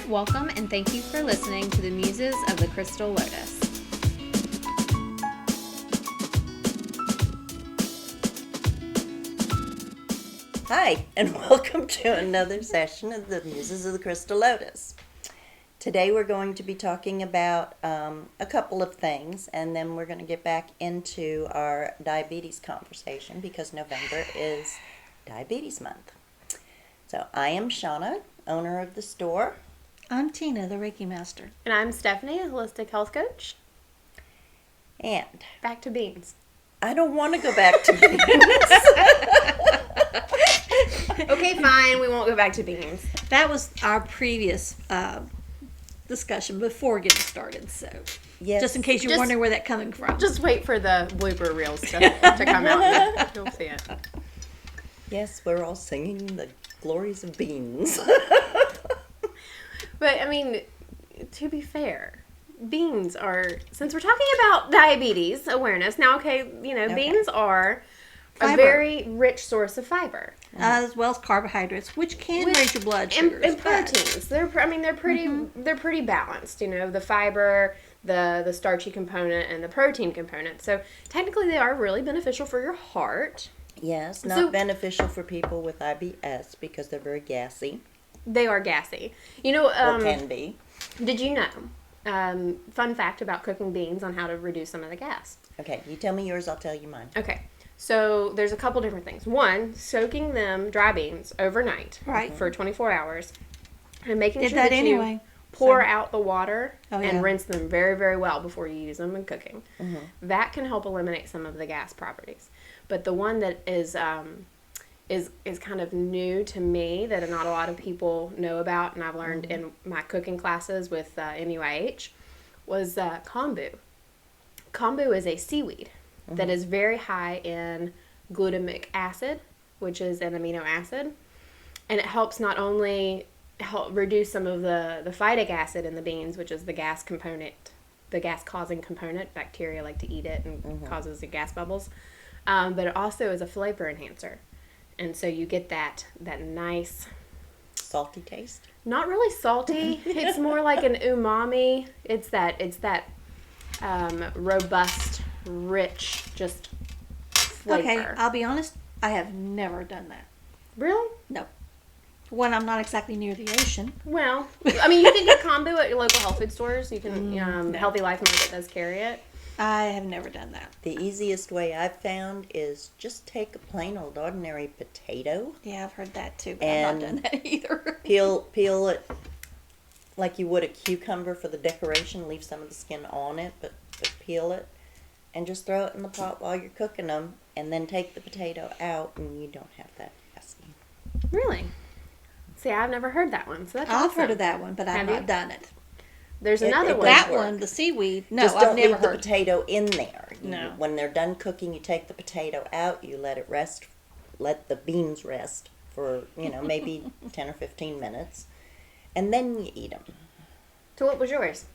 Welcome and thank you for listening to the Muses of the Crystal Lotus. Hi, and welcome to another session of the Muses of the Crystal Lotus. Today we're going to be talking about a couple of things, and then we're going to get back into our diabetes conversation because November is Diabetes Month. So I am Shauna, owner of the store. I'm Tina, the Reiki Master. And I'm Stephanie, a holistic health coach. And Back to beans. I don't want to go back to beans. Okay, fine. We won't go back to beans. That was our previous discussion before getting started, so Yes. just in case you're wondering where that's coming from. Just wait for the blooper reels to come out. You'll see it. Yes, we're all singing the glories of beans. But, I mean, to be fair, beans are, since we're talking about diabetes awareness, now, beans are a Fiber. very rich source of fiber. As well as carbohydrates, which can raise your blood sugars. And proteins. They're pretty balanced. You know, the fiber, the starchy component, and the protein component. So technically, they are really beneficial for your heart. Yes, not beneficial for people with IBS because they're very gassy. They are gassy. You know, Or can be. did you know? Fun fact about cooking beans on how to reduce some of the gas. Okay, you tell me yours, I'll tell you mine. Okay. So there's a couple different things. One, soaking them, dry beans, overnight for 24 hours. And making Did sure that that anyway. you pour out the water Oh, yeah. and rinse them very, very well before you use them in cooking. Mm-hmm. That can help eliminate some of the gas properties. But the one that is kind of new to me that not a lot of people know about, and I've learned in my cooking classes with NUIH, was kombu. Kombu is a seaweed that is very high in glutamic acid, which is an amino acid, and it helps not only help reduce some of the phytic acid in the beans, which is the gas component, the gas-causing component. Bacteria like to eat it and causes the gas bubbles, but it also is a flavor enhancer, and so you get that nice, Salty taste? not really salty. It's more like an umami. It's that robust, rich, just flavor. Okay, I'll be honest, I have never done that. Really? No. One, I'm not exactly near the ocean. Well, I mean, you can get kombu at your local health food stores. You can, Healthy Life Market does carry it. I have never done that. The easiest way I've found is just take a plain old ordinary potato, Yeah, I've heard that too, but I've And not done that either. peel it like you would a cucumber for the decoration, leave some of the skin on it, but peel it, and just throw it in the pot while you're cooking them, and then take the potato out, and you don't have that gassy. Really? See, I've never heard that one, so that's I've awesome. heard of that one, but I've Have you? not done it. There's It another does one. That work. one, the seaweed, no, Just I've don't never leave the heard. potato in there. No. When they're done cooking, you take the potato out, you let it rest, let the beans rest for, maybe 10 or 15 minutes, and then you eat them. So what was yours?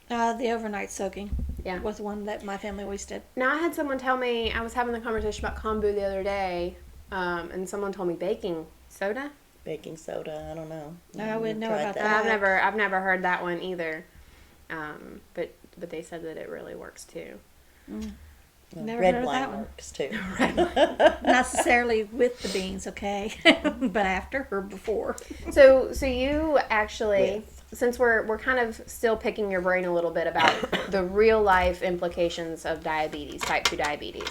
The overnight soaking Yeah. was one that my family always did. Now, I had someone tell me, I was having a conversation about kombu the other day, and someone told me baking soda. Baking soda, I don't know. I wouldn't know Tried about I've never heard that one either. But they said that it really works too. Well, Never red heard of wine that one. works too. Not necessarily with the beans, okay, but after or before. So you actually, since we're kind of still picking your brain a little bit about the real life implications of diabetes, type 2 diabetes.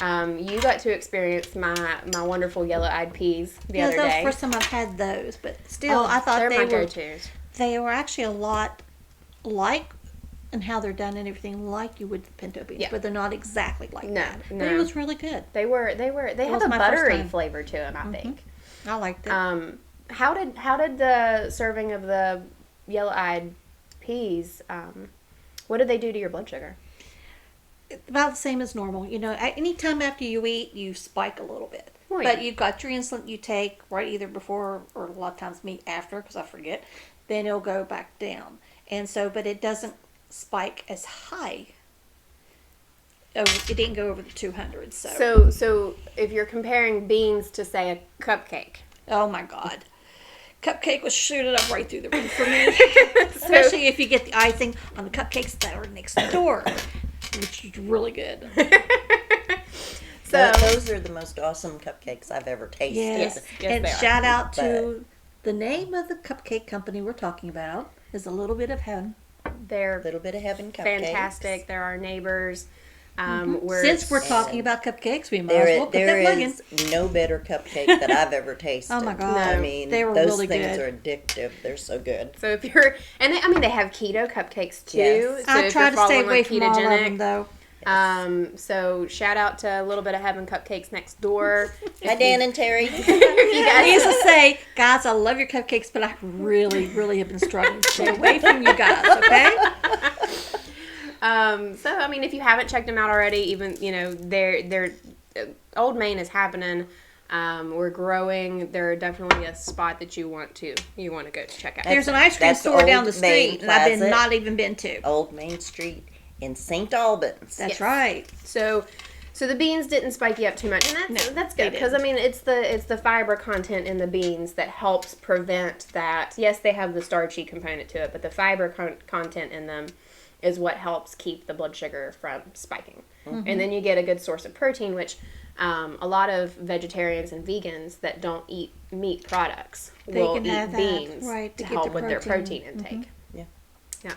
You got to experience my wonderful yellow-eyed peas the other That was day. the first time I've had those, but still, Oh, I thought they're my they were go-tos. they were actually a lot like and how they're done and everything like you would the pinto beans, Yeah. but they're not exactly like that. But no. it was really good. They have was a my first buttery time. flavor to them, I think. I liked it. How did the serving of the yellow-eyed peas? What did they do to your blood sugar? About the same as normal. Any time after you eat, you spike a little bit. Well, But yeah. you've got your insulin you take right either before or a lot of times me after because I forget. Then it'll go back down. And so, but it doesn't spike as high. Oh, it didn't go over the 200. So if you're comparing beans to, say, a cupcake. Oh my God. cupcake was shooting up right through the roof for me. Especially if you get the icing on the cupcakes that are next door, which is really good. So Those are the most awesome cupcakes I've ever tasted. Yes. Yes, And they are. shout out to the name of the cupcake company we're talking about is A Little Bit of Heaven. they're Little Bit of Heaven cupcakes. fantastic. They're our neighbors. Since we're talking about cupcakes, we might as well put There that plug in. is no better cupcake that I've ever tasted. Oh my God. I No, mean, they were those really things good. are addictive. They're so good. So if you're, and they have keto cupcakes too. Yes. So I if try you're to stay following, away like, from all of them, though. So shout out to A Little Bit of Heaven Cupcakes next door. Hi, Dan and Terry. If you I used guys, to say, guys, I love your cupcakes, but I really, really have been struggling to stay away from you guys, okay? so I mean, if you haven't checked them out already, even they're Old Main is happening. We're growing. They're definitely a spot that you want to go to check out. There's an ice cream That's store down Old the Main street that I've Plaza. not even been to. Old Main Street in St. Albans. That's Yes. right. So the beans didn't spike you up too much, and that's good they because I didn't. mean it's the fiber content in the beans that helps prevent that. Yes, they have the starchy component to it, but the fiber content in them is what helps keep the blood sugar from spiking. Mm-hmm. And then you get a good source of protein, which a lot of vegetarians and vegans that don't eat meat products They will can eat have that, beans right, to to get help the with their protein. protein intake. Yeah. Yeah.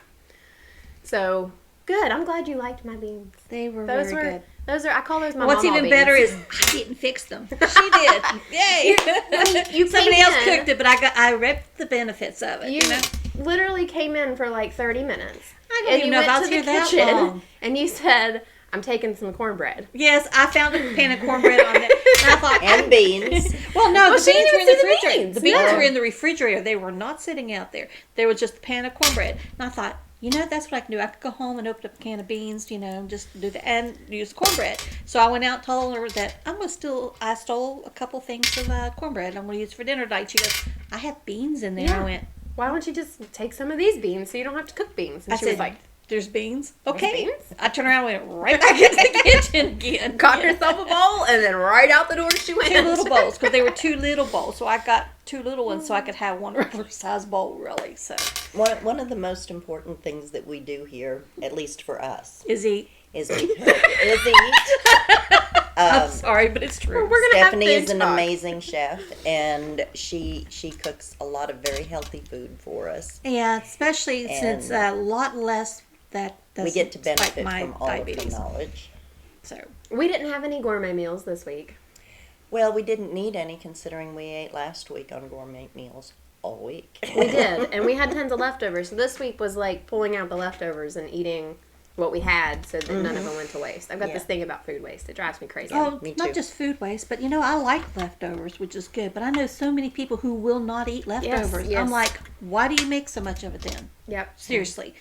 So good. I'm glad you liked my beans. They were Those very were good. those are I call those my What's mama even beans. better is I didn't fix them. She did. Yay! you Somebody came else in- cooked it, but I reaped the benefits of it. You know, literally came in for like 30 minutes. I didn't And even you know if went I was to here the that kitchen long. and you said, "I'm taking some cornbread." Yes, I found a pan of cornbread on there. And I thought, And beans. well, no, the she beans didn't were in the even see the refrigerator. beans. The beans No. were in the refrigerator. They were not sitting out there. There was just a pan of cornbread. And I thought, that's what I can do. I could go home and open up a can of beans, and just do that and use cornbread. So I went out and told her that I stole a couple things of cornbread I'm going to use for dinner tonight. She goes, I have beans in there. Yeah. I went, Why don't you just take some of these beans so you don't have to cook beans? And I she said, was like, there's beans? Okay. beans? I turned around and went right back into the kitchen again. got herself a bowl, and then right out the door she went. Two little bowls, because they were two little bowls. So I got two little ones so I could have one regular size bowl, really. So One of the most important things that we do here, at least for us, is eat. is eat. I'm sorry, but it's true. We're gonna Stephanie have food is an talk. amazing chef, and she cooks a lot of very healthy food for us. Yeah, especially since a lot less that We doesn't get to spike benefit my from all diabetes. of the knowledge. So We didn't have any gourmet meals this week. Well, we didn't need any considering we ate last week on gourmet meals all week. We did, and we had tons of leftovers. So this week was like pulling out the leftovers and eating what we had so that none of them went to waste. I've got Yeah. this thing about food waste. It drives me crazy. oh, me not too. just food waste, but I like leftovers, which is good. But I know so many people who will not eat leftovers. yes. I'm like, why do you make so much of it then? Yep. Seriously.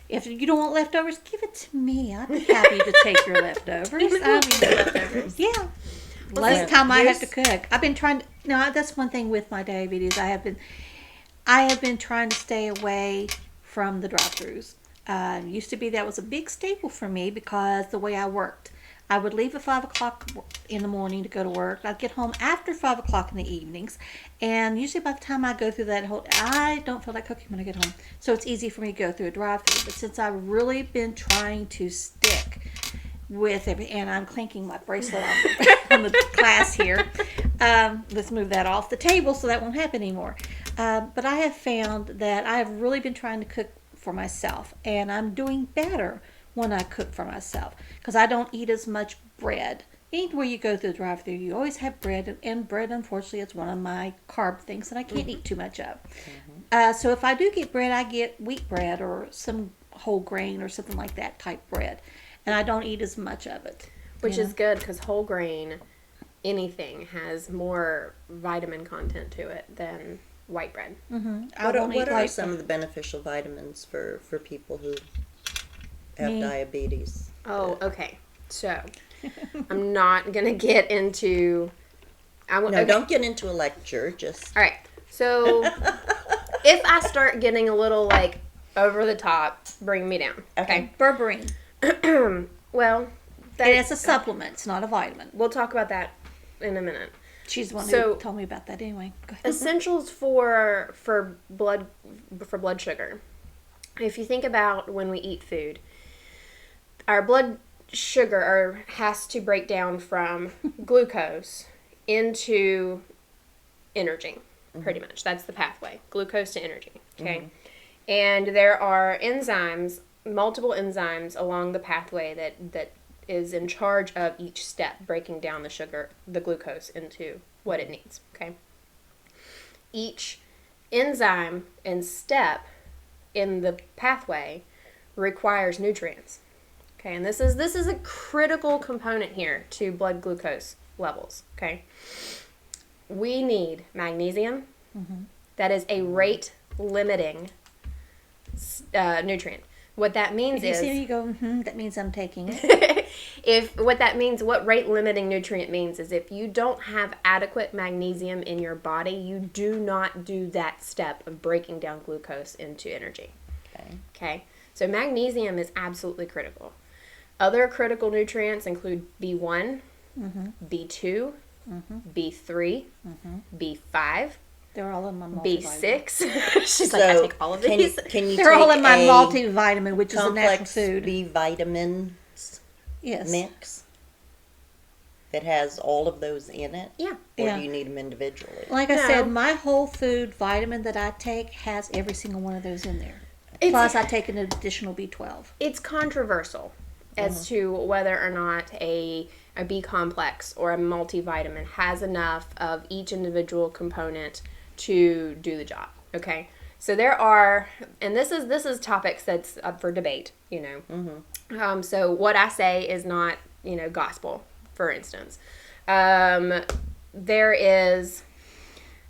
If you don't want leftovers, give it to me. I'd be happy to take your leftovers. Leftovers. Yeah. Well, Less see, time I have here's- to cook. I've been trying to. No, that's one thing with my diabetes. I have been trying to stay away from the drive-throughs. Used to be that was a big staple for me because the way I worked. I would leave at 5 o'clock in the morning to go to work. I'd get home after 5 o'clock in the evenings. And usually by the time I go through that I don't feel like cooking when I get home. So it's easy for me to go through a drive-through. But since I've really been trying to stick with everything, and I'm clinking my bracelet on the glass here. Let's move that off the table so that won't happen anymore. But I have found that I have really been trying to cook for myself, and I'm doing better when I cook for myself because I don't eat as much bread. Anywhere you go through the drive-thru, you always have bread, and bread, unfortunately, is one of my carb things that I can't eat too much of. So if I do get bread, I get wheat bread or some whole grain or something like that type bread, and I don't eat as much of it. Which is good because whole grain, anything, has more vitamin content to it than white bread. What are some of the beneficial vitamins for people who have Me. diabetes? Oh, okay. So, I'm not going to get into... No, don't get into a lecture. Just All right. So, if I start getting a little, like, over the top, bring me down. Okay. Berberine. Well, And it's a supplement. It's not a vitamin. we'll talk about that in a minute. She's the one So- who told me about that anyway. Go ahead. Essentials for blood sugar. If you think about when we eat food, our blood sugar has to break down from glucose into energy, pretty much. That's the pathway, glucose to energy, okay? And there are enzymes, multiple enzymes along the pathway that is in charge of each step, breaking down the sugar, the glucose, into what it needs, okay? Each enzyme and step in the pathway requires nutrients. Okay, and this is a critical component here to blood glucose levels, okay? We need magnesium. That is a rate limiting nutrient. What that means You is see, you go. That means I'm taking it. what rate limiting nutrient means is if you don't have adequate magnesium in your body, you do not do that step of breaking down glucose into energy. Okay. So magnesium is absolutely critical. Other critical nutrients include B1, B2, B3, B5, They're all in my multivitamin. B6. She's like, I take all of these. Can you They're all take in my a multivitamin, which is a natural complex food. B vitamins Yes. mix that has all of those in it? Yeah. Or Yeah. do you need them individually? Like I No. said, my whole food vitamin that I take has every single one of those in there. It's- Plus, I take an additional B12. It's controversial as to whether or not a B complex or a multivitamin has enough of each individual component to do the job. Okay, so there are, and this is topics that's up for debate. So what I say is not gospel. For instance, there is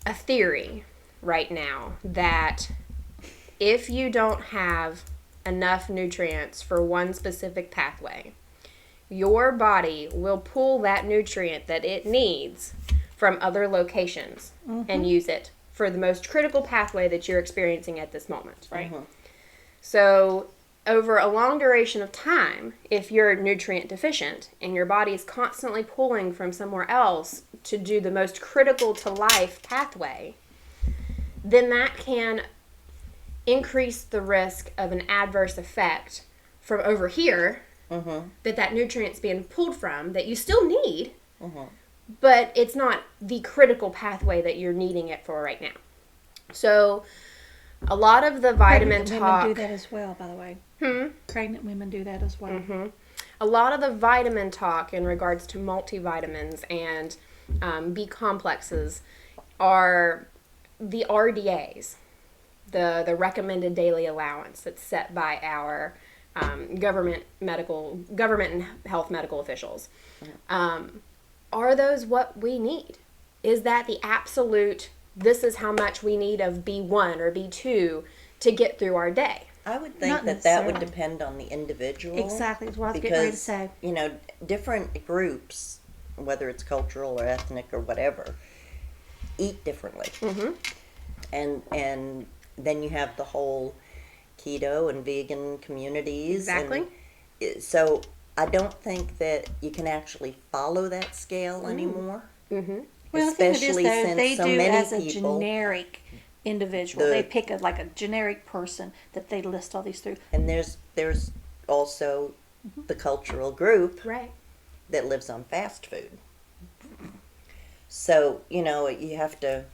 a theory right now that if you don't have enough nutrients for one specific pathway, your body will pull that nutrient that it needs from other locations and use it for the most critical pathway that you're experiencing at this moment, right? So over a long duration of time, if you're nutrient deficient and your body is constantly pulling from somewhere else to do the most critical to life pathway, then that can increase the risk of an adverse effect from over here that nutrient's being pulled from that you still need, but it's not the critical pathway that you're needing it for right now. So a lot of the vitamin Pregnant talk... women do that as well, by the way. Pregnant women do that as well. A lot of the vitamin talk in regards to multivitamins and B complexes are the RDAs, the recommended daily allowance that's set by our government and health medical officials. Are those what we need? Is that the absolute, this is how much we need of B1 or B2 to get through our day? I would think Not that would necessarily. depend on the individual. Exactly, that's what I was getting ready to say. Different groups, whether it's cultural or ethnic or whatever, eat differently. And then you have the whole keto and vegan communities. Exactly. So I don't think that you can actually follow that scale anymore. Well, the thing it is, Especially though, since they so do many as a people- generic individual. The- They pick a generic person that they list all these through. And there's also the cultural group Right. that lives on fast food. So, you have to...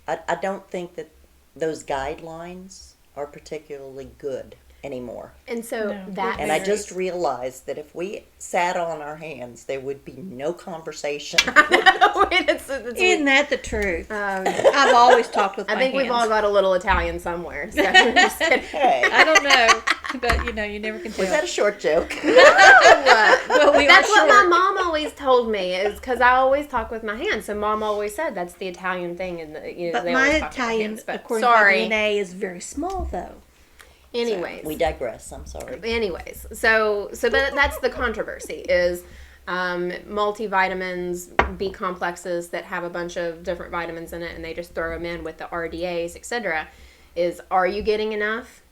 I don't think that those guidelines are particularly good anymore. And so No. that And I varies. just realized that if we sat on our hands, there would be no conversation. Isn't that the truth? I've always talked with my I think we've hands. all got a little Italian somewhere. So I'm just kidding. Hey, I don't know, but you never can tell. was that a short joke? Well, we That's are what my short. mom always told me, is because I always talk with my hands. So mom always said that's the Italian thing, and But they my always talk with their Italian, hands. But according sorry. to my DNA, is very small, though. Anyways, We digress. I'm sorry. Anyways, so but that's the controversy is multivitamins, B complexes that have a bunch of different vitamins in it, and they just throw them in with the RDAs, etc. Are you getting enough?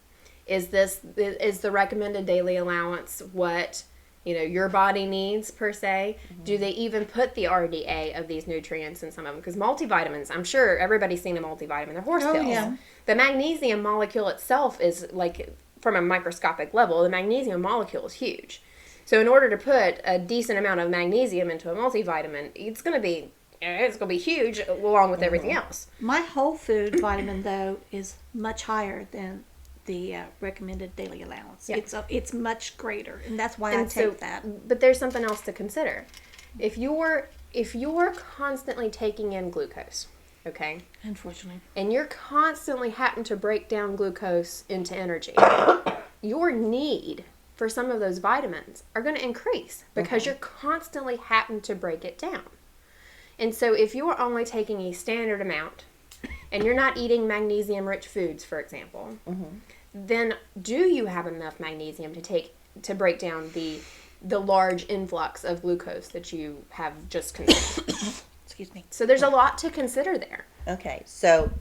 Is the recommended daily allowance what your body needs per se? Do they even put the RDA of these nutrients in some of them? Because multivitamins, I'm sure everybody's seen a multivitamin. They're horse pills. Yeah. The magnesium molecule itself is like, from a microscopic level, the magnesium molecule is huge. So in order to put a decent amount of magnesium into a multivitamin, it's going to be huge along with everything else. My whole food vitamin, though, is much higher than the recommended daily allowance. Yeah. It's much greater, and that's why I take that. But there's something else to consider. If you're constantly taking in glucose, okay, Unfortunately. and you're constantly having to break down glucose into energy, your need for some of those vitamins are going to increase because you're constantly having to break it down. And so if you're only taking a standard amount and you're not eating magnesium-rich foods, for example, then do you have enough magnesium to break down the large influx of glucose that you have just consumed? Excuse me. So there's a lot to consider there. Okay, so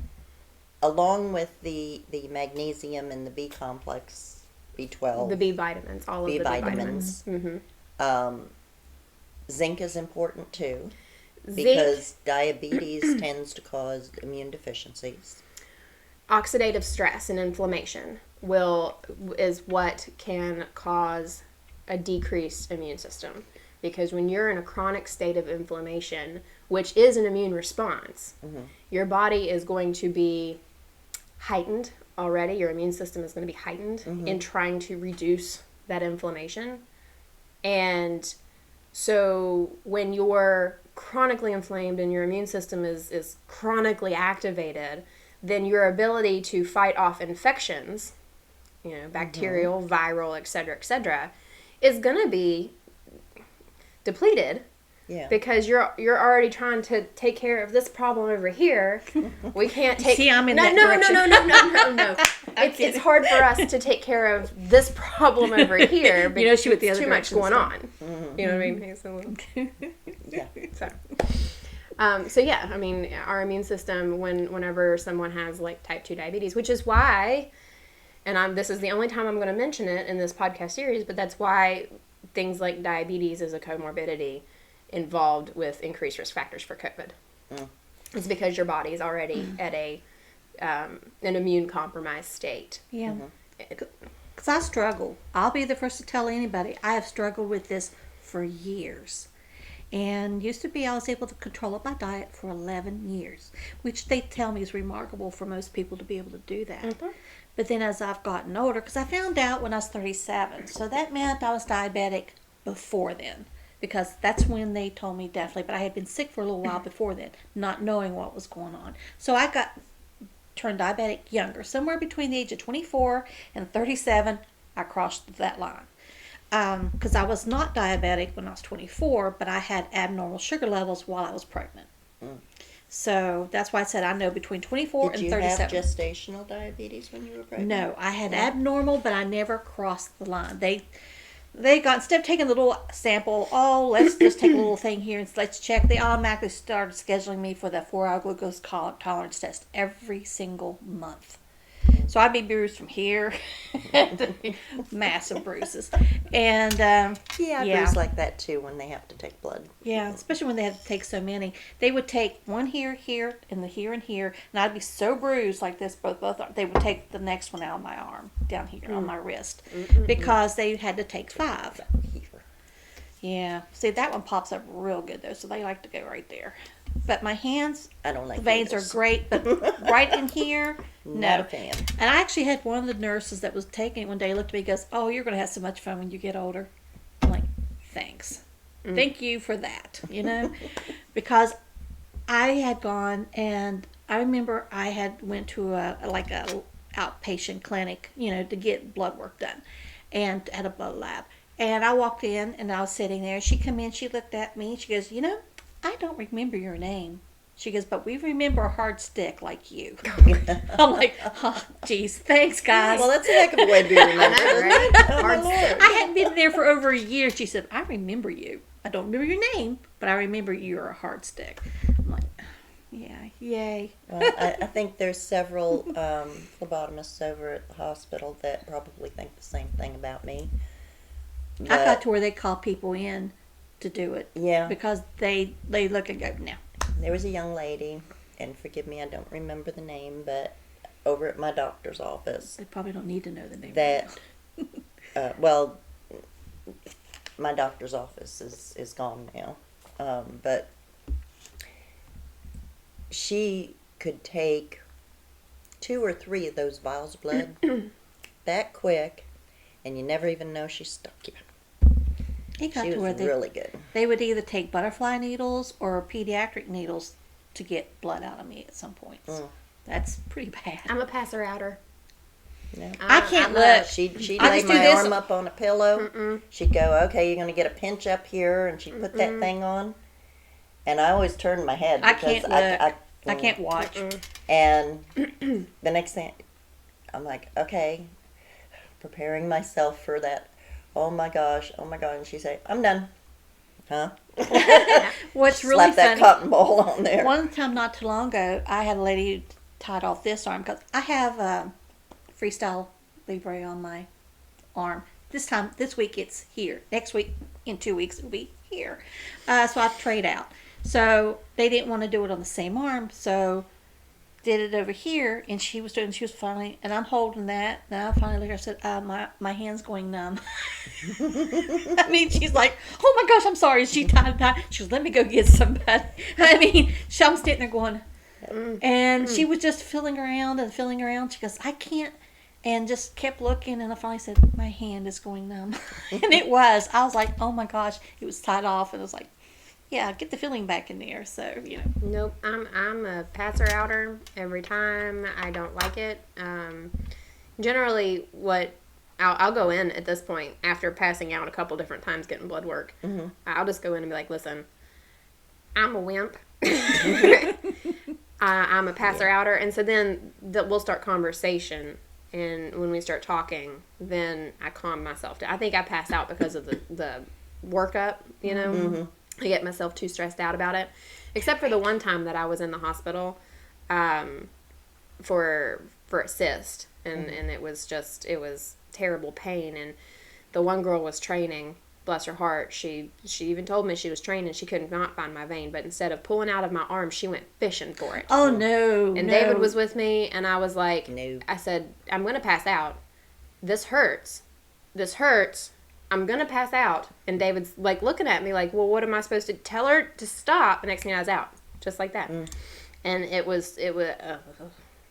along with the magnesium and the B complex, B12, The B vitamins, all of B the B vitamins, vitamins. zinc is important too, Zinc, because diabetes tends to cause immune deficiencies. oxidative stress and inflammation is what can cause a decreased immune system. Because when you're in a chronic state of inflammation, which is an immune response, your body is going to be heightened already. Your immune system is going to be heightened in trying to reduce that inflammation. And so when you're chronically inflamed and your immune system is chronically activated, then your ability to fight off infections, bacterial, viral, et cetera, is going to be depleted. Yeah. Because you're already trying to take care of this problem over here. We can't take. See, I'm in that direction. No. It's hard for us to take care of this problem over here. Because she went the other too much direction, going so. on. You know what I mean? So, Yeah. so yeah, I mean, our immune system, whenever someone has like type 2 diabetes, which is why, and this is the only time I'm going to mention it in this podcast series, but that's why things like diabetes is a comorbidity involved with increased risk factors for COVID. It's because your body is already at an immune compromised state. Yeah. Because I struggle. I'll be the first to tell anybody. I have struggled with this for years. And used to be I was able to control it by diet for 11 years, which they tell me is remarkable for most people to be able to do that. But then as I've gotten older, because I found out when I was 37, so that meant I was diabetic before then. Because that's when they told me definitely, but I had been sick for a little while before then, not knowing what was going on. So I turned diabetic younger, somewhere between the age of 24 and 37, I crossed that line. Because I was not diabetic when I was 24, but I had abnormal sugar levels while I was pregnant. So that's why I said I know between 24 and 37. Did you have gestational diabetes when you were pregnant? No, I had abnormal, but I never crossed the line. They got, instead of taking the little sample, let's just take a little thing here and let's check, they automatically started scheduling me for the 4-hour glucose tolerance test every single month. So I'd be bruised from here, massive bruises. And I bruise like that too when they have to take blood. Yeah, especially when they have to take so many. They would take one here, and the here and here, and I'd be so bruised like this, both. They would take the next one out of my arm, down here on my wrist, because they had to take 5. Yeah, see that one pops up real good though, so they like to go right there. But my hands, I don't like the veins needles. are great, but right in here, Not no. a fan. And I actually had one of the nurses that was taking it one day looked at me and goes, "Oh, you're going to have so much fun when you get older." I'm like, "Thanks. Thank you for that," because I had gone and I remember I had went to a outpatient clinic, to get blood work done and at a blood lab. And I walked in and I was sitting there. She come in, she looked at me, she goes, "I don't remember your name." She goes, "But we remember a hard stick like you." I'm like, "Oh, geez, thanks, guys." Well, that's a heck of a way to be remembered. Right? Hard stick. I hadn't been there for over a year. She said, "I remember you. I don't remember your name, but I remember you're a hard stick." I'm like, yeah, yay. Well, I think there's several phlebotomists over at the hospital that probably think the same thing about me. I got to where they call people in to do it. Yeah. Because they look and go, no. There was a young lady, and forgive me, I don't remember the name, but over at my doctor's office, They probably don't need to know the name. that, well, my doctor's office is gone now, but she could take 2 or 3 of those vials of blood that quick, and you never even know she stuck you. It got She to where was they, really good. they would either take butterfly needles or pediatric needles to get blood out of me at some points. That's pretty bad. I'm a passer outer. Yeah. I can't I'm look. She'd I lay just do my this. arm up on a pillow. She'd go, okay, you're going to get a pinch up here, and she'd put that thing on. And I always turned my head. I because can't look. I can't watch. And the next thing, I'm like, okay, preparing myself for that. Oh my gosh. And she'd say, I'm done. Huh? What's really Slap that funny, cotton ball on there. one time not too long ago, I had a lady who tied off this arm because I have Freestyle Libre on my arm. This week it's here. Next week, in 2 weeks, it'll be here. So I trade out. So they didn't want to do it on the same arm, so did it over here, and she was finally, and I'm holding that, and I finally looked at her and said, my hand's going numb. I mean, she's like, oh my gosh, I'm sorry. She tied that. She goes, let me go get somebody. I mean, I'm sitting there going, and she was just feeling around. She goes, I can't, and just kept looking, and I finally said, my hand is going numb. And it was. I was like, oh my gosh, it was tied off, and it was like, yeah, get the feeling back in there. So, Nope, I'm a passer outer every time. I don't like it. Generally, I'll go in at this point after passing out a couple different times getting blood work. I'll just go in and be like, listen, I'm a wimp. I'm a passer outer, and so then we'll start conversation. And when we start talking, then I calm myself down. I think I pass out because of the workup, I get myself too stressed out about it. Except for the one time that I was in the hospital for a cyst. And it was terrible pain. And the one girl was training, bless her heart. She even told me she was training. She could not find my vein. But instead of pulling out of my arm, she went fishing for it. oh no. And no. David was with me. And I was like, No. I said, I'm going to pass out. This hurts. I'm going to pass out. And David's like looking at me like, well, what am I supposed to tell her to stop? The next thing I was out. Just like that. And it was.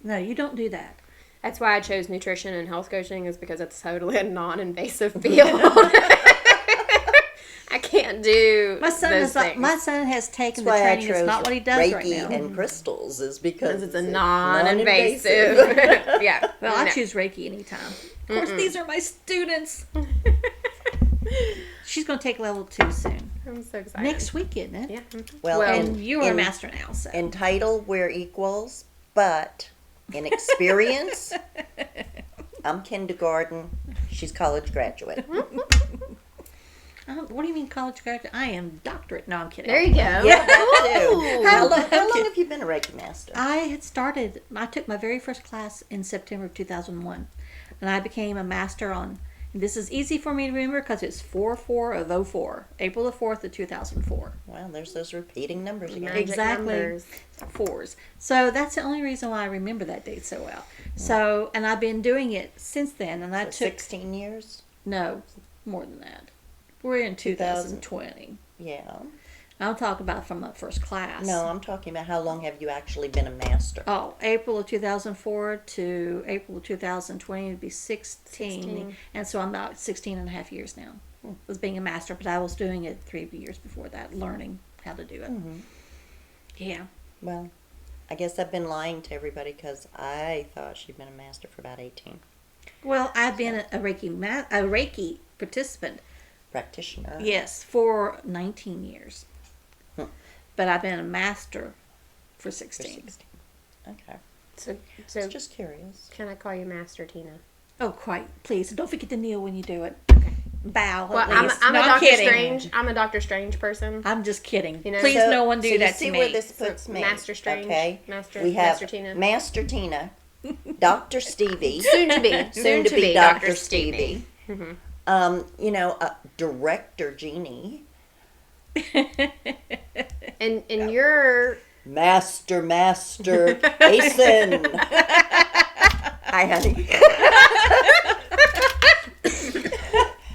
No, you don't do that. That's why I chose nutrition and health coaching, is because it's totally a non-invasive field. I can't do My son has taken the That's why I training. chose It's not what he does Reiki right now. and crystals is because it's a non-invasive. Yeah. Well, I No. choose Reiki anytime. Of course, these are my students. She's going to take level 2 soon. I'm so excited. Next week, isn't it? Yeah. Well, And you are a in- master now, so. in title we're equals, but in experience, I'm kindergarten. She's college graduate. What do you mean college graduate? I am doctorate. No, I'm kidding. There you go. Yeah, that too. Ooh. How long have you been a Reiki master? I took my very first class in September of 2001. And I became a master on, and this is easy for me to remember because it's 4/4 of 04. April the 4th of 2004. Well, there's those repeating numbers again. Magic Exactly. numbers. 4s. So that's the only reason why I remember that date so well. So, and I've been doing it since then. And I So took, 16 years? no, more than that. We're in 2020. Yeah. I'm talking about from the first class. No, I'm talking about how long have you actually been a master? Oh, April of 2004 to April of 2020 would be 16. 16. And so I'm about 16 and a half years now. Was being a master, but I was doing it 3 years before that, learning how to do it. Yeah. Well, I guess I've been lying to everybody because I thought she'd been a master for about 18. Well, I've been a Reiki participant, Practitioner. yes, for 19 years. But I've been a master for For 16. 16. Okay. So It's just curious. can I call you Master Tina? Oh, quite. Please, don't forget to kneel when you do it. Bow. Well, at least. I'm No, a Doctor kidding. Strange. I'm a Doctor Strange person. I'm just kidding. You know, Please, So- no one do so that you see to me. where this puts me. Master Strange. Okay. Master We have Master Tina. Master Tina, Dr. Stevie, Soon to be. soon to be Dr. Stevie, Director Jeannie. And your Master, Jason. Hi, honey.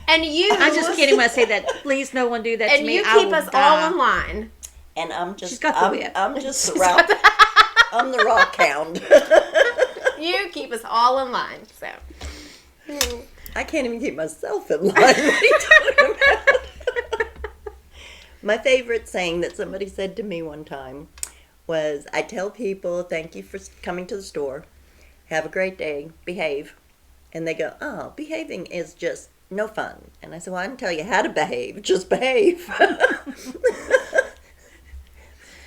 and you. I'm just kidding when I say that. Please, no one do that to And me. you I keep will us die. all in line. And I'm just, She's got the whip. I'm just the rock. I'm the rock hound. You keep us all in line. So. I can't even keep myself in line. What are you talking about? My favorite saying that somebody said to me one time was, I tell people, thank you for coming to the store. Have a great day. Behave. And they go, oh, behaving is just no fun. And I said, well, I can tell you how to behave. Just behave.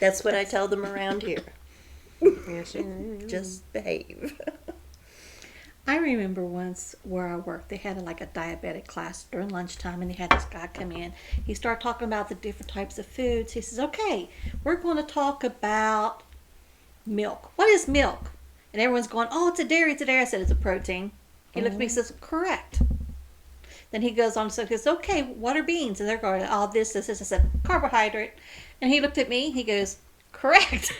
That's what I tell them around here. Just behave. I remember once where I worked, they had a diabetic class during lunchtime, and they had this guy come in. He started talking about the different types of foods. He says, okay, we're going to talk about milk. What is milk? And everyone's going, oh, it's a dairy. I said, it's a protein. He looked at me and says, correct. Then he goes on and says, okay, what are beans? And they're going, oh, this. I said, carbohydrate. And he looked at me, he goes, correct.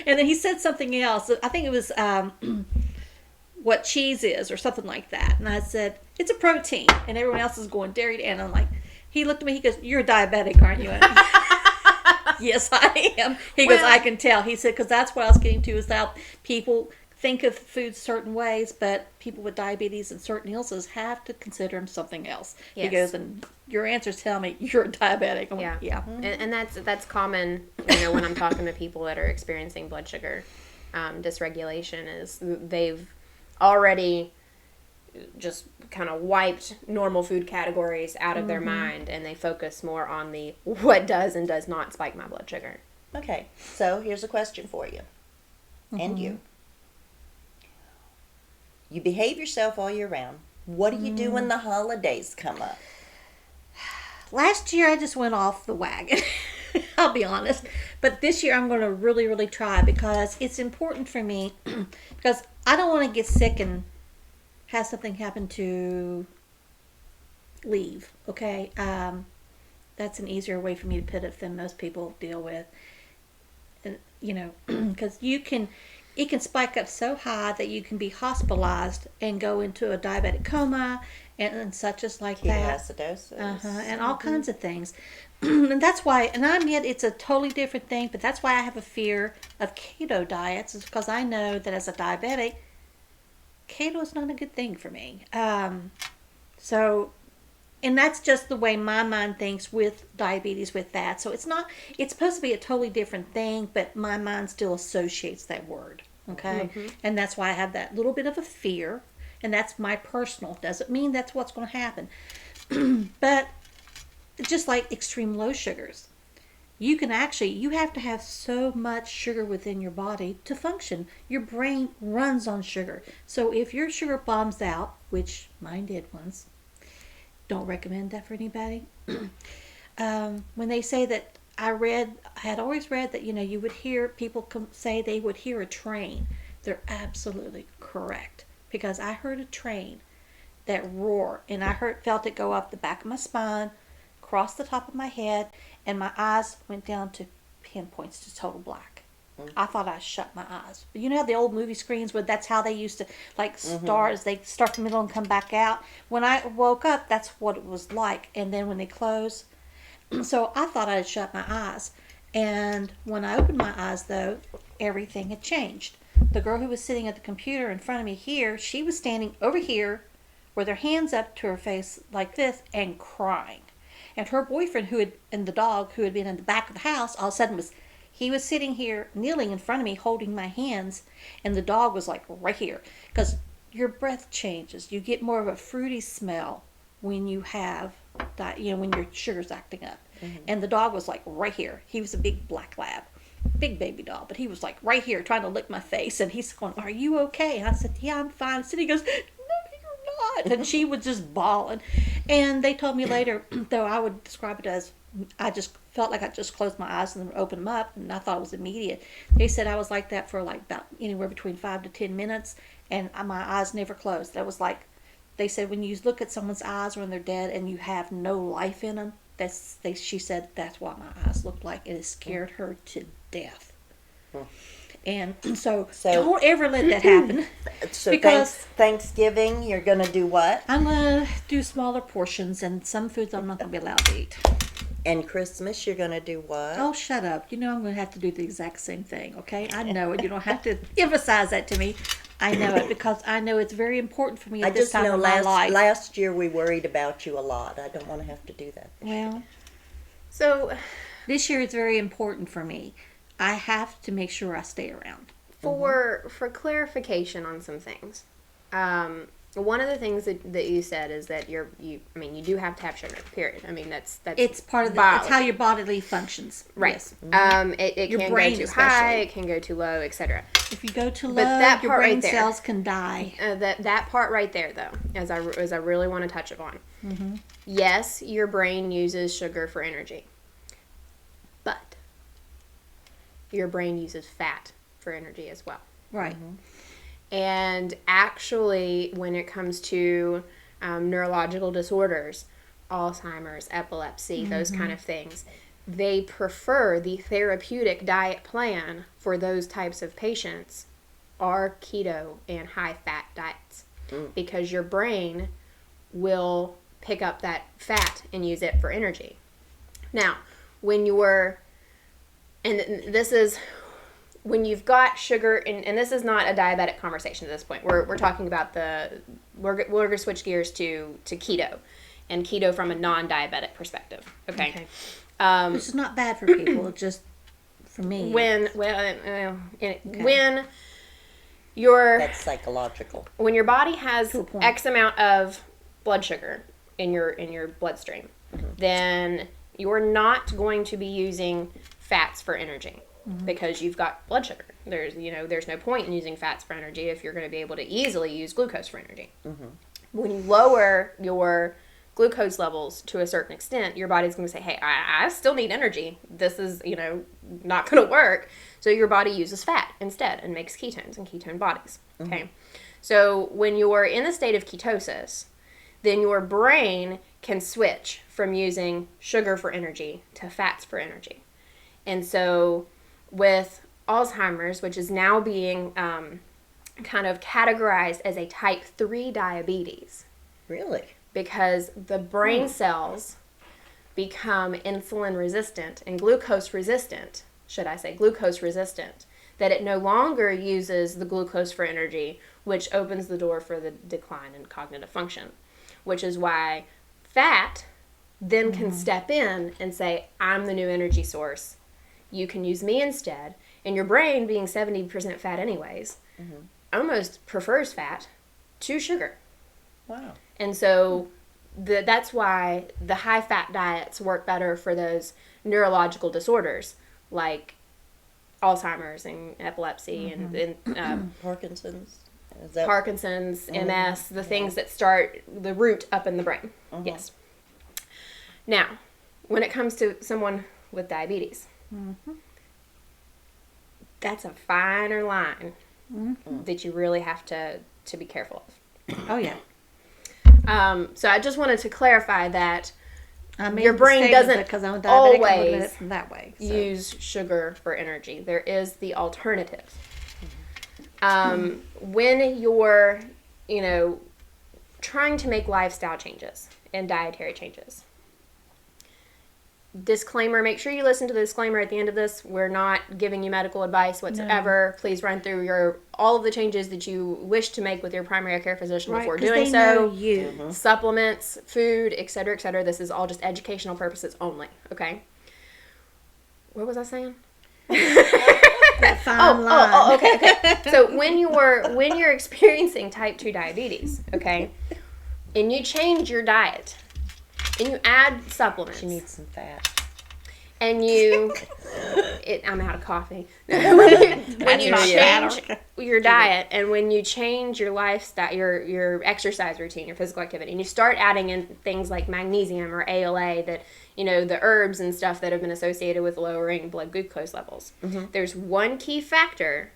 And then he said something else. I think it was what cheese is or something like that. And I said, it's a protein. And everyone else is going dairy. And I'm like, he looked at me, he goes, you're diabetic, aren't you? Yes, I am. He goes, I can tell. He said, because that's what I was getting to, is that people think of food certain ways, but people with diabetes and certain illnesses have to consider them something else. Yes. He goes, and your answers tell me you're diabetic. I'm yeah. Like, yeah. And that's common, when I'm talking to people that are experiencing blood sugar dysregulation, is they've already just kind of wiped normal food categories out of their mind, and they focus more on the what does and does not spike my blood sugar. Okay, so here's a question for you and you. You behave yourself all year round. What do you do when the holidays come up? Last year I just went off the wagon. I'll be honest. But this year I'm going to really, really try, because it's important for me because I don't want to get sick and have something happen to leave, okay? That's an easier way for me to put it than most people deal with. And, because it can spike up so high that you can be hospitalized and go into a diabetic coma and such as like that. Ketoacidosis. And all kinds of things. And that's why, and I admit it's a totally different thing, but that's why I have a fear of keto diets, is because I know that as a diabetic, keto is not a good thing for me. And that's just the way my mind thinks with diabetes, with that. So it's supposed to be a totally different thing, but my mind still associates that word. Okay? Mm-hmm. And that's why I have that little bit of a fear. And that's my personal. Doesn't mean that's what's going to happen. But just like extreme low sugars, you have to have so much sugar within your body to function. Your brain runs on sugar. So if your sugar bombs out, which mine did once, don't recommend that for anybody. When they say that, I had always read that, you would hear people say they would hear a train. They're absolutely correct, because I heard a train that roar, and I felt it go up the back of my spine, across the top of my head, and my eyes went down to pinpoints to total black. I thought I shut my eyes. But you know how the old movie screens where that's how they used to start, as they start in the middle and come back out. When I woke up, that's what it was like. And then when they close, so I thought I had shut my eyes. And when I opened my eyes, though, everything had changed. The girl who was sitting at the computer in front of me here, she was standing over here with her hands up to her face like this and crying. And her boyfriend, and the dog who had been in the back of the house, all of a sudden he was sitting here, kneeling in front of me, holding my hands, and the dog was like right here. Because your breath changes. You get more of a fruity smell when you have that, when your sugar's acting up. Mm-hmm. And the dog was like right here. He was a big black lab, big baby dog, but he was like right here trying to lick my face. And he's going, "Are you okay?" And I said, "Yeah, I'm fine." And he goes, "No, you're not." And she was just bawling. And they told me later, though I would describe it as, I just felt like I just closed my eyes and then opened them up, and I thought it was immediate. They said I was like that for about anywhere between 5 to 10 minutes, and my eyes never closed. That they said when you look at someone's eyes when they're dead and you have no life in them, she said that's what my eyes looked like. It has scared her to death. And so don't ever let that happen. So because Thanksgiving, you're going to do what? I'm going to do smaller portions, and some foods I'm not going to be allowed to eat. And Christmas, you're going to do what? Oh, shut up. You know I'm going to have to do the exact same thing, okay? I know it. You don't have to emphasize that to me. I know it because I know it's very important for me at this time of my life. Last year we worried about you a lot. I don't want to have to do that. Well, So this year it's very important for me. I have to make sure I stay around. for clarification on some things, one of the things that you said is that you do have to have sugar. Period. I mean that's It's part of biology. it's how your bodily functions. Right. Yes. It Your can go brain too especially. high. It can go too low, etc. If you go too low, But that your part brain right there. cells can die. That part right there, though, as I really want to touch upon. Yes, your brain uses sugar for energy, but your brain uses fat for energy as well. Right. And actually, when it comes to neurological disorders, Alzheimer's, epilepsy, those kind of things, they prefer the therapeutic diet plan for those types of patients are keto and high-fat diets because your brain will pick up that fat and use it for energy. Now, when you've got sugar, and this is not a diabetic conversation at this point. We're talking about we're going to switch gears to keto, and keto from a non-diabetic perspective. Okay. Which is not bad for people. It's just for me. When your That's psychological. when your body has To a point. X amount of blood sugar in your bloodstream, then you're not going to be using fats for energy. Because you've got blood sugar. There's no point in using fats for energy if you're going to be able to easily use glucose for energy. When you lower your glucose levels to a certain extent, your body's going to say, hey, I still need energy. This is, not going to work. So your body uses fat instead and makes ketones and ketone bodies. Okay. So when you're in the state of ketosis, then your brain can switch from using sugar for energy to fats for energy. And so with Alzheimer's, which is now being kind of categorized as a type 3 diabetes. Really? Because the brain cells become insulin resistant and glucose resistant, that it no longer uses the glucose for energy, which opens the door for the decline in cognitive function, which is why fat then can step in and say, I'm the new energy source. You can use me instead. And your brain, being 70% fat anyways, almost prefers fat to sugar. Wow. And so that's why the high-fat diets work better for those neurological disorders like Alzheimer's and epilepsy and Parkinson's? Is that... Parkinson's, MS, the things that start the root up in the brain. Yes. Now, when it comes to someone with diabetes, that's a finer line that you really have to be careful of. Oh, yeah. So I just wanted to clarify that I made your the brain statement doesn't because I'm a diabetic, I'm looking at always it from that way. So. use sugar for energy. There is the alternative. When you're, trying to make lifestyle changes and dietary changes, disclaimer, make sure you listen to the disclaimer at the end of this. We're not giving you medical advice whatsoever. No. Please run through all of the changes that you wish to make with your primary care physician before doing they so. Know you. Supplements, food, etc., etc. This is all just educational purposes only, okay? What was I saying? That fine line. Okay. So when you're experiencing type 2 diabetes, okay, and you change your diet, and you add supplements. She needs some fat. And I'm out of coffee. when you change your diet and when you change your lifestyle, your exercise routine, your physical activity, and you start adding in things like magnesium or ALA, that the herbs and stuff that have been associated with lowering blood glucose levels. There's one key factor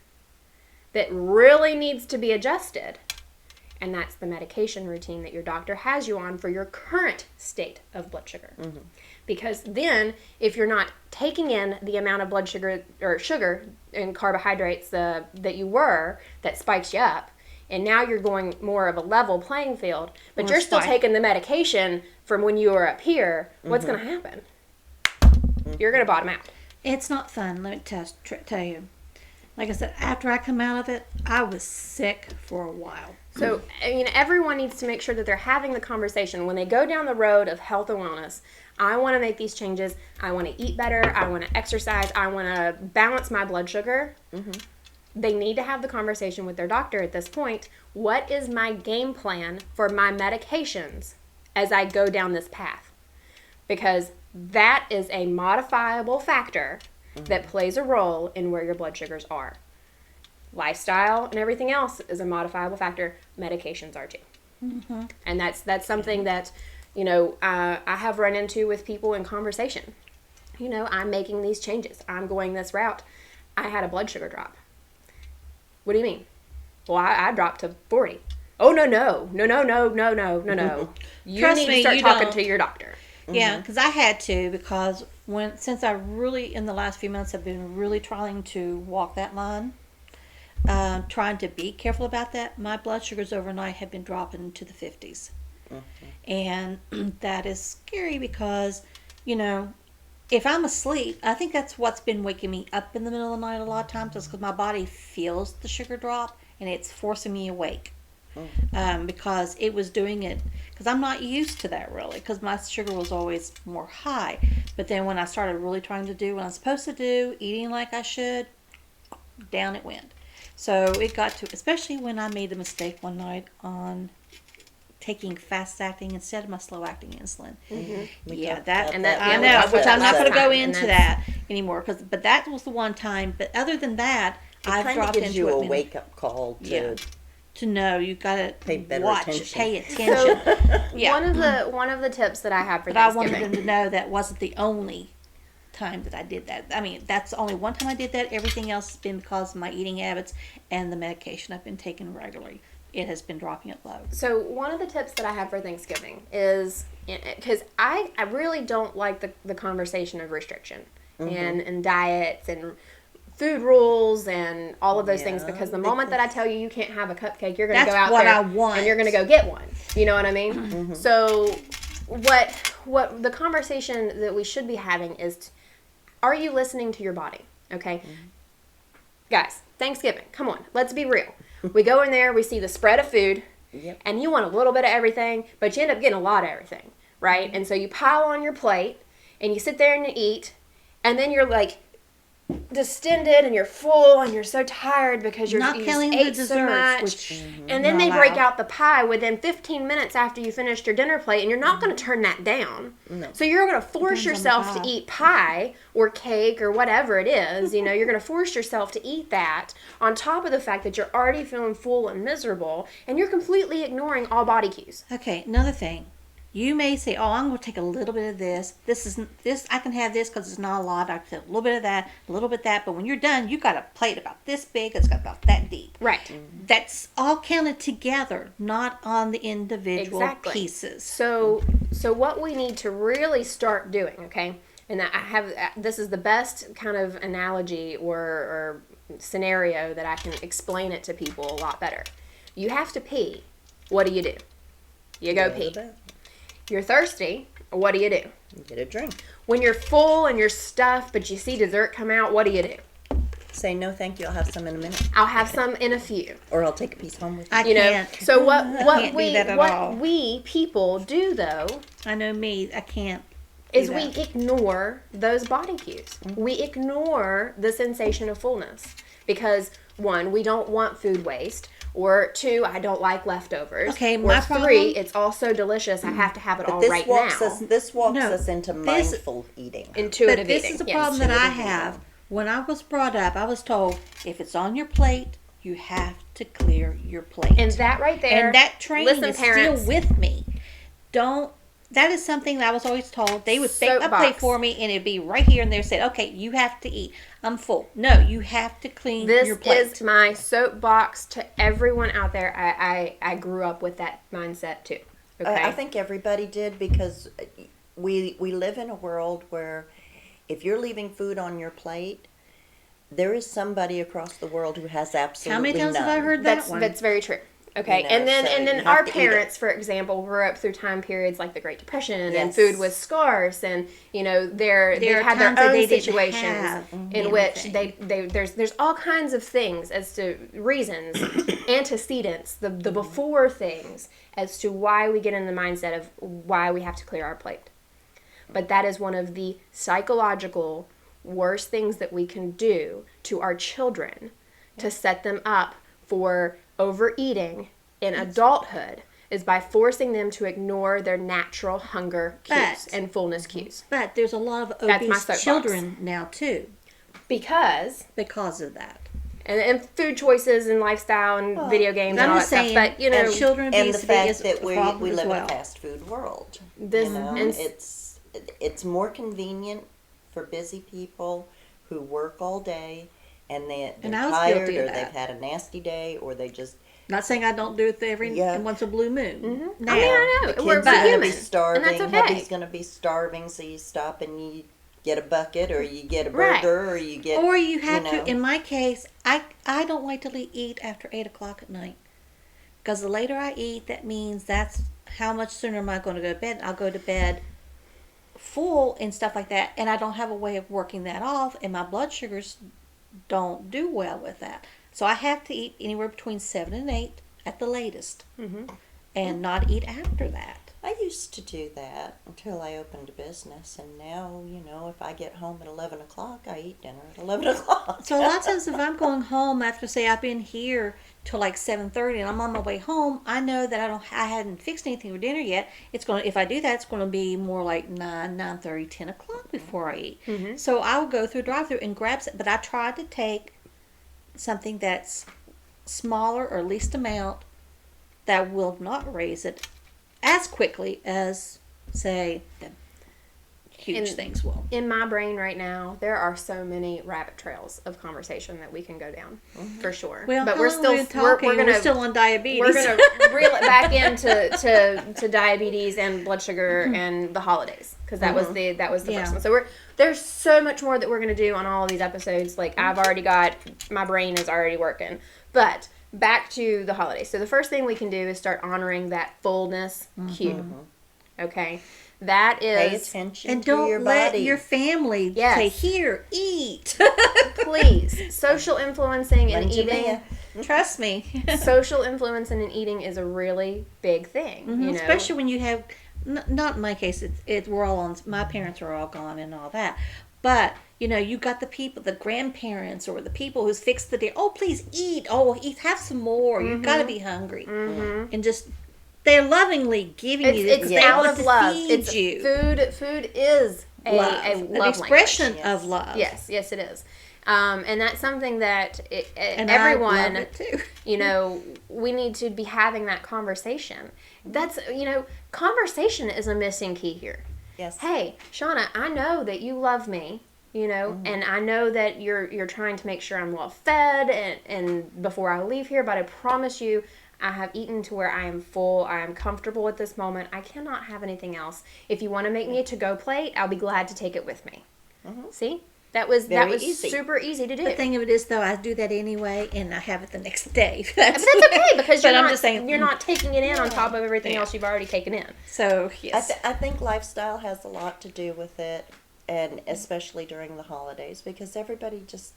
that really needs to be adjusted, and that's the medication routine that your doctor has you on for your current state of blood sugar. Because then, if you're not taking in the amount of blood sugar or sugar and carbohydrates that you were, that spikes you up, and now you're going more of a level playing field, but you're still taking the medication from when you were up here, what's going to happen? You're going to bottom out. It's not fun, let me tell you. Like I said, after I come out of it, I was sick for a while. So, everyone needs to make sure that they're having the conversation. When they go down the road of health and wellness, I want to make these changes. I want to eat better. I want to exercise. I want to balance my blood sugar. They need to have the conversation with their doctor at this point. What is my game plan for my medications as I go down this path? Because that is a modifiable factor that plays a role in where your blood sugars are. Lifestyle and everything else is a modifiable factor. Medications are too. And that's something that, I have run into with people in conversation. I'm making these changes. I'm going this route. I had a blood sugar drop. What do you mean? Well, I dropped to 40. Oh, no. You Trust need me, to start you talking don't. to your doctor. Yeah, because I had to, because since I really, in the last few months, have been really trying to walk that line, trying to be careful about that, my blood sugars overnight have been dropping to the 50s. And that is scary because, if I'm asleep, I think that's what's been waking me up in the middle of the night a lot of times, is because my body feels the sugar drop and it's forcing me awake. Because it was doing it, because I'm not used to that really, because my sugar was always more high. But then when I started really trying to do what I'm supposed to do, eating like I should, down it went. So it got to, especially when I made a mistake one night on taking fast-acting instead of my slow-acting insulin. Yeah, I know, which I'm not going to go into that anymore. But that was the one time. But other than that, I've dropped into it. It gives you a wake-up call to know you got to pay attention. So, one of the tips that I have for But I Thanksgiving. wanted them to know that wasn't the only time that I did that. I mean, that's only one time I did that. Everything else has been because of my eating habits and the medication I've been taking regularly. It has been dropping it low. So one of the tips that I have for Thanksgiving is, because I really don't like the conversation of restriction and diets and food rules and all of those things, because the moment that I tell you can't have a cupcake, you're going to go out there and you're going to go get one. You know what I mean? So what the conversation that we should be having is, are you listening to your body? Okay? Guys, Thanksgiving, come on, let's be real. We go in there, we see the spread of food, and you want a little bit of everything, but you end up getting a lot of everything, right? And so you pile on your plate, and you sit there and you eat, and then you're like distended and you're full and you're so tired because you just ate so much. And then they break out the pie within 15 minutes after you finished your dinner plate, and you're not going to turn that down. So you're going to force yourself to eat pie or cake or whatever it is. You're going to force yourself to eat that on top of the fact that you're already feeling full and miserable, and you're completely ignoring all body cues. Okay, another thing. You may say, oh, I'm going to take a little bit of this. I can have this because it's not a lot. I can take a little bit of that, a little bit of that. But when you're done, you got a plate about this big. It's got about that deep. Right. That's all counted together, not on the individual pieces. So what we need to really start doing, okay, and this is the best kind of analogy or scenario that I can explain it to people a lot better. You have to pee. What do? You go pee. You're thirsty. What do? You get a drink. When you're full and you're stuffed, but you see dessert come out, what do? Say, no, thank you. I'll have some in a minute. I'll have some in a few. Or I'll take a piece home with me. I can't. So what we people do, though, I know me, I can't. Is we ignore those body cues. We ignore the sensation of fullness because, one, we don't want food waste. Or 2, I don't like leftovers. Okay, or 3, it's all so delicious, I have to have it all right now. This walks us into mindful eating. Intuitive eating. But this is the problem that I have. When I was brought up, I was told, if it's on your plate, you have to clear your plate. And that right there, and that training is parents, still with me. Don't That is something that I was always told. They would make my plate Soapbox. for me, and it'd be right here, and they said, "Okay, you have to eat. I'm full." No, you have to clean This your plate. is my soapbox to everyone out there. I grew up with that mindset too. Okay. I think everybody did, because we live in a world where if you're leaving food on your plate, there is somebody across the world who has absolutely How many times none. have I heard that that's one? that's very true. Okay, You know, and then so and you then have our to eat parents, for example, grew up through time periods like the Great Depression, and Yes. food was scarce, and they've are had times their that own they didn't situations have in which anything. there's all kinds of things as to reasons, antecedents, the before things as to why we get in the mindset of why we have to clear our plate. But that is one of the psychological worst things that we can do to our children to set them up for overeating in adulthood, is by forcing them to ignore their natural hunger cues and fullness cues. But there's a lot of That's my obese soapbox. children now too Because of that. and food choices and lifestyle and video games and I'm all that just stuff. saying, But and children and the obesity fact is that a we problem as live well. in a fast food world. This You know, and it's more convenient for busy people who work all day, and they're And I was tired, guilty of or that. they've had a nasty day, or they just Not saying I don't do it every Yeah. once a blue moon. Mm-hmm. Now, I mean, I know the we're kids are going to be human, starving. and that's okay. Hubby's going to be starving, so you stop and you get a bucket, or you get a Right. burger, or you get. or you have know. to. In my case, I don't like to eat after 8 o'clock at night, because the later I eat, that means that's how much sooner am I going to go to bed. I'll go to bed full and stuff like that, and I don't have a way of working that off, and my blood sugars don't do well with that. So I have to eat anywhere between 7 and 8 at the latest, and not eat after that. I used to do that until I opened a business, and now, if I get home at 11 o'clock, I eat dinner at 11 o'clock. So a lot of times if I'm going home after, say, I've been here till like 7:30 and I'm on my way home, I know that I hadn't fixed anything for dinner yet. If I do that, it's going to be more like 9:30, 10 o'clock before I eat. Mm-hmm. So I'll go through a drive-through and grab it, but I try to take something that's smaller or least amount that will not raise it as quickly as, say, the huge And- things will. in my brain right now, there are so many rabbit trails of conversation that we can go down, for sure. Well, but how we're long still have we been talking? we're still on diabetes. we're gonna reel it back into to diabetes and blood sugar and the holidays, because that was the Yeah. first one. So there's so much more that we're gonna do on all of these episodes. Like I've already got, my brain is already working, but. Back to the holidays. So the first thing we can do is start honoring that fullness cue. Okay, that Pay is attention And to your don't let body. your family Yes. say, "Here, eat." please social influencing and Run to eating. Trust me. Social influencing and eating is a really big thing. You know, Especially when you have, not in my case, we're all on, my parents are all gone and all that. But, you got the people, the grandparents or the people who's fixed the day. Oh, please eat. Oh, eat, have some more. You've got to be hungry. And just, they're lovingly giving you this. it's They out want of to love. feed It's you. food is a Love. love An expression language. of love. Yes, it is. And that's something that And everyone, I love it too. we need to be having that conversation. That's, conversation is a missing key here. Yes. Hey, Shauna, I know that you love me, and I know that you're trying to make sure I'm well fed and before I leave here, but I promise you I have eaten to where I am full. I am comfortable at this moment. I cannot have anything else. If you want to make me a to-go plate, I'll be glad to take it with me. See? That was Very easy. super easy to do. The thing of it is, though, I do that anyway, and I have it the next day. But that's okay, because But you're I'm not, just saying- you're not taking it in on top of everything Yeah. else you've already taken in. So, yes. I think lifestyle has a lot to do with it, and especially during the holidays, because everybody just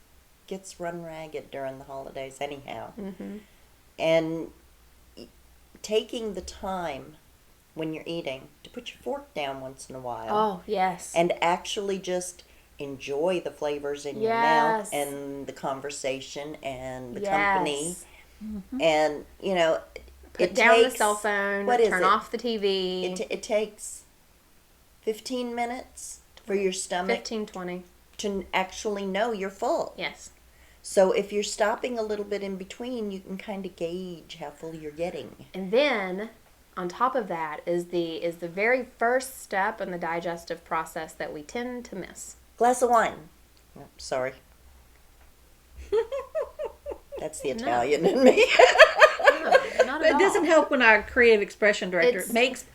gets run ragged during the holidays anyhow. And taking the time when you're eating to put your fork down once in a while Oh, yes. and actually just enjoy the flavors in your Yes. mouth and the conversation and the Yes. company. And, Put down the cell phone, what is turn it? off the TV. It takes 15 minutes for your stomach 15-20. to actually know you're full. Yes. So if you're stopping a little bit in between, you can kind of gauge how full you're getting. And then on top of that is the very first step in the digestive process that we tend to miss. Glass of wine. Oh, sorry. That's the Italian in me. No, not But at it doesn't all. help when our creative expression director It's- makes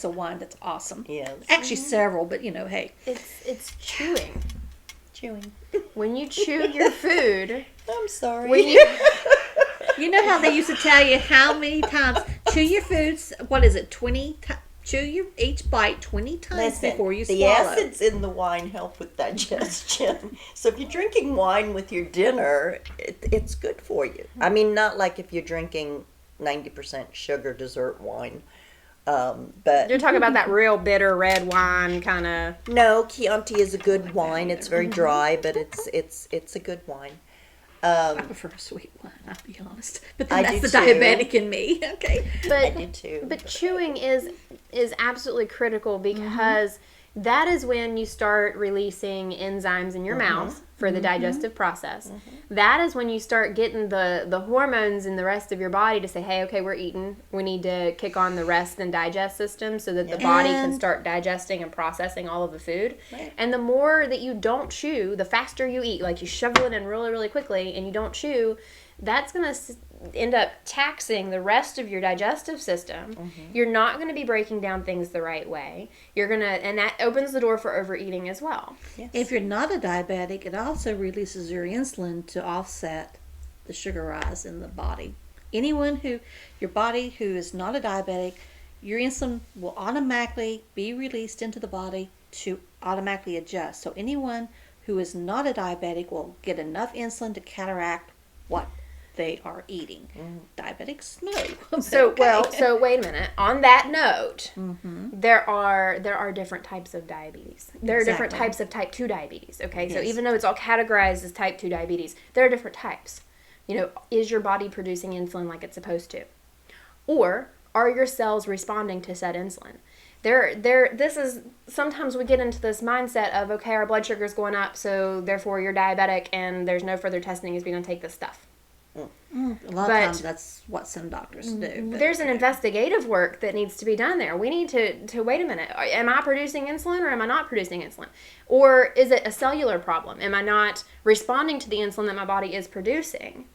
a wine that's awesome. Yes. Actually, several, but hey. It's chewing. Chewing. When you chew your food, I'm sorry. when you You know how they used to tell you how many times chew your foods? What is it? 20 chew your each bite 20 times Listen, before you the swallow. acids in the wine help with digestion. So if you're drinking wine with your dinner, it's good for you. I mean, not like if you're drinking 90% sugar dessert wine. But you're talking about that real bitter red wine kind of. no, Chianti is a good wine. It's very dry, but it's a good wine. I prefer a sweet wine, I'll be honest. But then I that's do the too. diabetic in me. Okay. I But do too. But chewing is absolutely critical because that is when you start releasing enzymes in your mouth for the digestive process. That is when you start getting the hormones in the rest of your body to say, hey, okay, we're eating. We need to kick on the rest and digest system so that the body can And- start digesting and processing all of the food. Right. And the more that you don't chew, the faster you eat. Like you shovel it in really, really quickly and you don't chew, that's going to end up taxing the rest of your digestive system. You're not going to be breaking down things the right way. And that opens the door for overeating as well. Yes. If you're not a diabetic, it also releases your insulin to offset the sugar rise in the body. Your body who is not a diabetic, your insulin will automatically be released into the body to automatically adjust. So anyone who is not a diabetic will get enough insulin to counteract what they are eating. Diabetics, no. So Okay. so wait a minute. On that note, there are different types of diabetes. There are different Exactly. types of type 2 diabetes, okay? So Yes. even though it's all categorized as type 2 diabetes, there are different types. Is your body producing insulin like it's supposed to? Or are your cells responding to said insulin? This is, sometimes we get into this mindset of, okay, our blood sugar is going up, so therefore you're diabetic and there's no further testing is going to take this stuff. A lot But- of times that's what some doctors do. but- There's an investigative work that needs to be done there. We need to wait a minute. Am I producing insulin or am I not producing insulin? Or is it a cellular problem? Am I not responding to the insulin that my body is producing?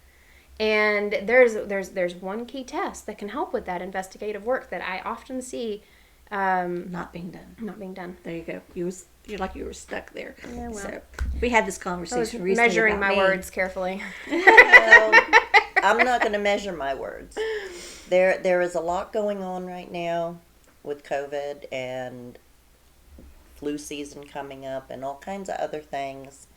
And there's one key test that can help with that investigative work that I often see not being done. not being done. There you go. You're like you were stuck there. Yeah, well. So we had this I was conversation recently measuring about my me. words carefully. Well, I'm not going to measure my words. There is a lot going on right now with COVID and flu season coming up and all kinds of other things.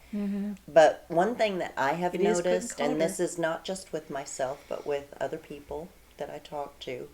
But one thing that I have It is getting noticed, and this colder. is not just with myself, but with other people that I talk to,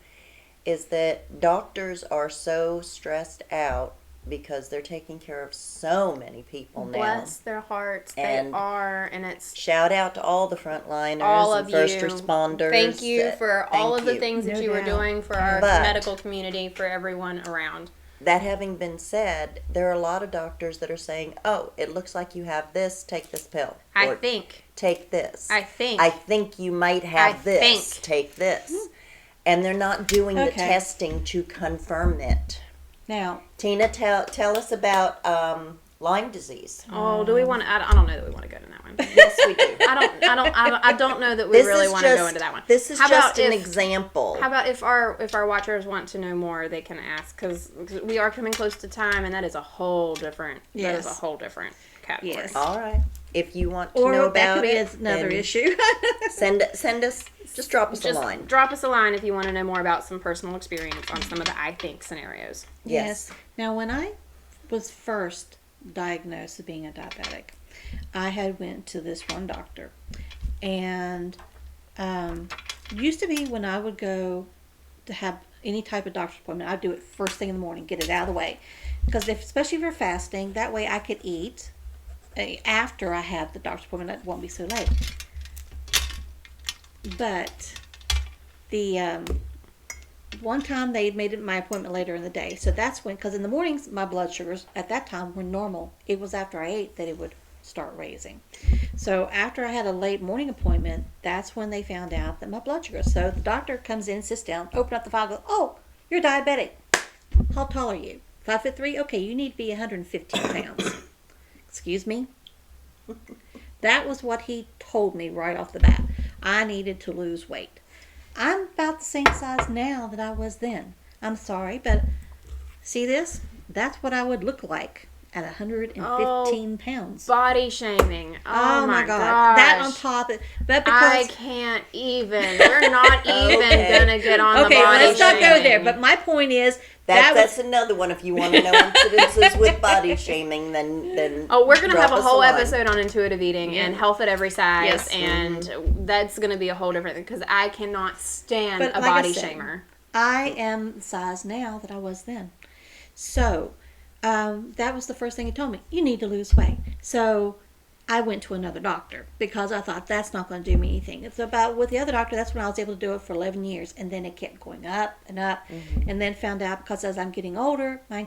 is that doctors are so stressed out because they're taking care of so many people now. Bless their hearts. And they are, and it's Shout out to all the frontliners all and of first you. responders. Thank you for all Thank of the you. things that No you are doubt. doing for our But- medical community, for everyone around. That having been said, there are a lot of doctors that are saying, "Oh, it looks like you have this. Take this pill." I Or, think. take this. I think. I think you might have I this. think. Take this. And they're not doing the Okay. testing to confirm it. Now, Tina, tell us about Lyme disease. Oh, do we want to? I don't know that we want to go to that one. Yes, we do. I don't know that we really want to go into that one. This is How just about an if- example. How about if our watchers want to know more, they can ask, because we are coming close to time, and that is a whole different. That is a Yes. whole different category. Yes. All right. If you want to or know that about could be it, another then issue. send us. Just drop us a Just line. drop us a line if you want to know more about some personal experience on some of the I think scenarios. Yes. Now, when I was first diagnosed with being a diabetic, I had went to this one doctor, and used to be when I would go to have any type of doctor's appointment, I'd do it first thing in the morning, get it out of the way, because especially if you're fasting, that way I could eat after I had the doctor's appointment. It won't be so late. But the one time they made it my appointment later in the day, so that's when, because in the mornings my blood sugars at that time were normal. It was after I ate that it would start raising. So after I had a late morning appointment, that's when they found out that my blood sugar. So the doctor comes in, sits down, open up the file, goes, "Oh, you're diabetic. How tall are you? 5'3"? Okay, you need to be 115 pounds." Excuse me? That was what he told me right off the bat. I needed to lose weight. I'm about the same size now that I was then. I'm sorry, but see this? That's what I would look like at 115 pounds. Body shaming. Oh my God. gosh. That on top of, but I because can't even. We're not even gonna get on the body let's not shaming. go there. But my point is That's another one. If you want to know incidences with body shaming, then Oh, we're gonna have a drop us whole line. episode on intuitive eating and health at every size, Yes. and that's gonna be a whole different thing because I cannot stand But a like I body said, shamer. I am the size now that I was then. So that was the first thing he told me. You need to lose weight. So I went to another doctor because I thought that's not going to do me anything. It's about with the other doctor. That's when I was able to do it for 11 years, and then it kept going up and up, and then found out because as I'm getting older, my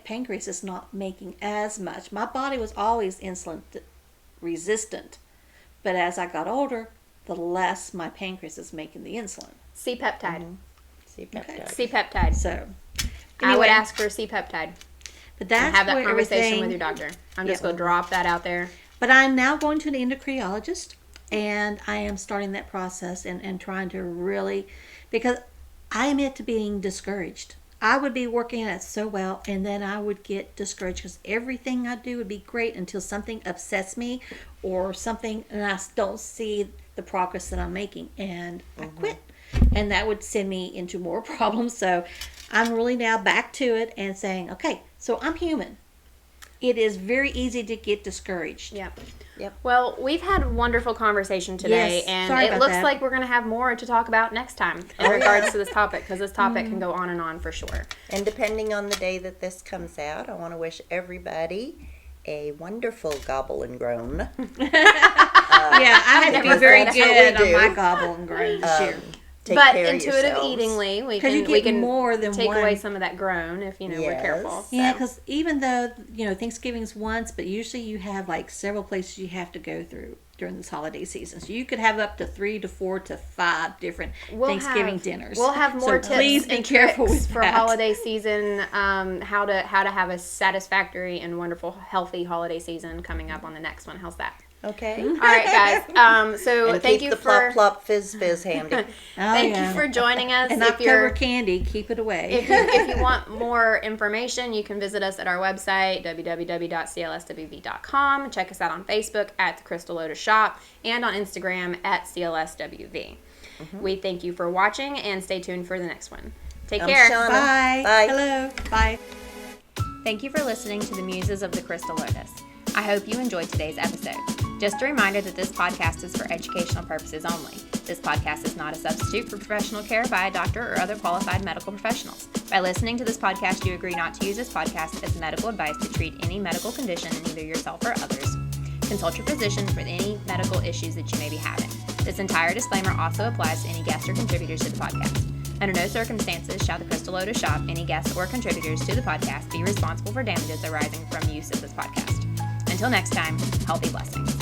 pancreas is not making as much. My body was always insulin resistant, but as I got older, the less my pancreas is making the insulin. C-peptide. C-peptide. C-peptide. So I would anyway, ask for C-peptide. but that's And have that where conversation everything- with your doctor. I'm just Yep. going to drop that out there. But I'm now going to an endocrinologist, and I am starting that process and trying to really, because I admit to being discouraged. I would be working at it so well, and then I would get discouraged because everything I do would be great until something upsets me or something, and I don't see the progress that I'm making, and I quit. And that would send me into more problems. So I'm really now back to it and saying, okay, so I'm human. It is very easy to get discouraged. Yep. Yep. Well, we've had a wonderful conversation today, Yes. and Sorry it about looks that. like we're going to have more to talk about next time in regards to this topic, because this topic can go on and on for sure. And depending on the day that this comes out, I want to wish everybody a wonderful gobble and groan. Yeah, I had to be never very That's what we good on do. my gobble and groan this year. Take But care of intuitive yourselves. eatingly, we 'Cause you can, we get can more than take one. away some of that groan if, we're Yes. careful. Yeah, So. because even though, Thanksgiving's once, but usually you have like several places you have to go through during this holiday season. So you could have up to 3 to 4 to 5 different Thanksgiving dinners. We'll have more So tips please be and careful tricks with for that. holiday season, how to have a satisfactory and wonderful, healthy holiday season coming up on the next one. How's that? Okay. All right, guys. So And thank keep you the for plop plop fizz fizz handy. thank you for joining us. And if October candy, keep it away. if you want more information, you can visit us at our website, www.clswv.com. Check us out on Facebook at the Crystal Lotus Shop and on Instagram at CLSWV. We thank you for watching and stay tuned for the next one. Take I'm care. Shauna. Bye. Bye. Hello. Bye. Thank you for listening to the Muses of the Crystal Lotus. I hope you enjoyed today's episode. Just a reminder that this podcast is for educational purposes only. This podcast is not a substitute for professional care by a doctor or other qualified medical professionals. By listening to this podcast, you agree not to use this podcast as medical advice to treat any medical condition in either yourself or others. Consult your physician for any medical issues that you may be having. This entire disclaimer also applies to any guests or contributors to the podcast. Under no circumstances shall the Crystal Lotus Shop, any guests or contributors to the podcast, be responsible for damages arising from use of this podcast. Until next time, healthy blessings.